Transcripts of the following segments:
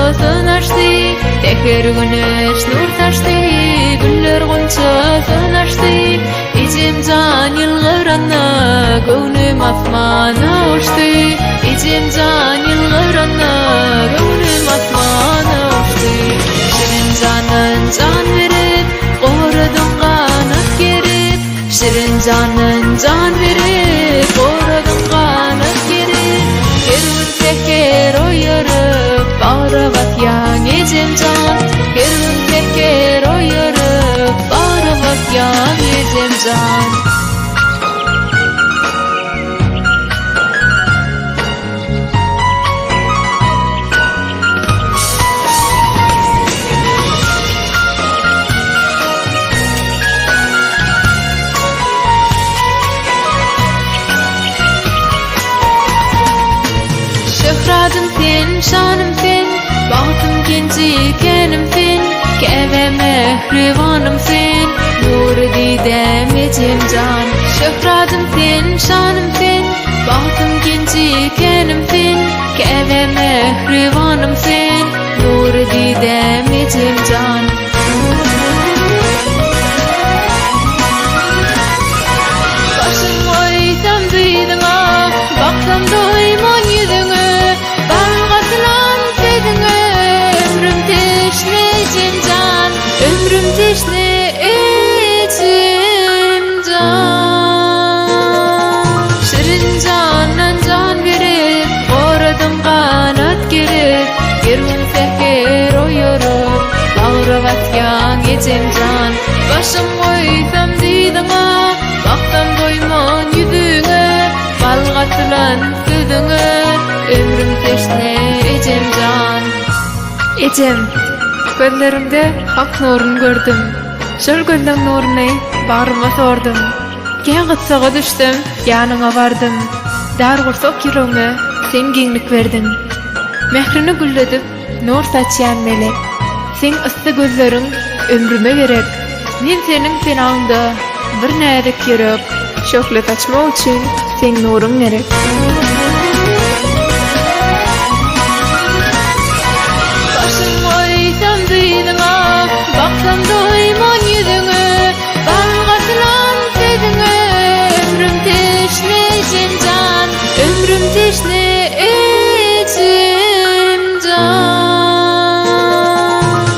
açtı, teker güneş nur taştı, güller gonçaсын açtı. İçim can yıllarına, gönlüm asmana uçtu. İçim can yıllarına, gönlüm asmana uçtu. Şirin canın can verip, koradın kanat gerip. Şirin canın can verip, koradın kanat gerip. Kerun teker oyarıp, bağırabat yan içim can. Kerun teker oyarıp, bağırabat yan içim can. Şöhradım sen, şanım sen, bahtım genci kenim sen, keve mehrivanım sen, nur didem içim can. Şöhradım sen, şanım sen, bahtım genci kenim sen, keve mehrivanım sen, nur didem içim can. Başım oysam duyduma, baksam doymon yüzüne. Ömrüm teşne içim can. Şirin canan can verip, koradım kanat gerip. Yerun teker oyarıp, bağırabat yan içim can. Başım koysam diydima, baksam doymon yüzüne. Balgatılan sözüne, ömrüm teşne içim can. İçim gözlerimde hak nurunu gördüm. Şol gözden nurunu bağrıma sordum. Gen gıtsaga düştüm, yanına vardım. Dar gursok yüreğime sen genlik verdin. Mehrini gülledip nur saçyan melek. Sen ısı gözlerin ömrüme gerek. Men senin penağında bir nädek yürek. Şoklat açma için sen nurun gerek. Baksam doymon yüzüne, bağırgatılan sözüne. Ömrüm teşne içim can, ömrüm teşne içim can.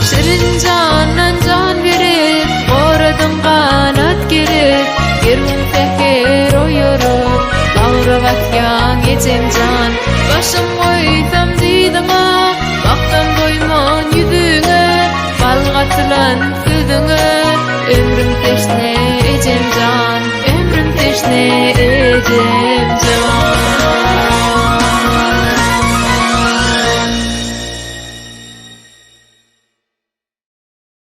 Şirin canan can verip, koradım kanat gerip. Yerun teker oyarıp, bağırabat yan içim can. Başım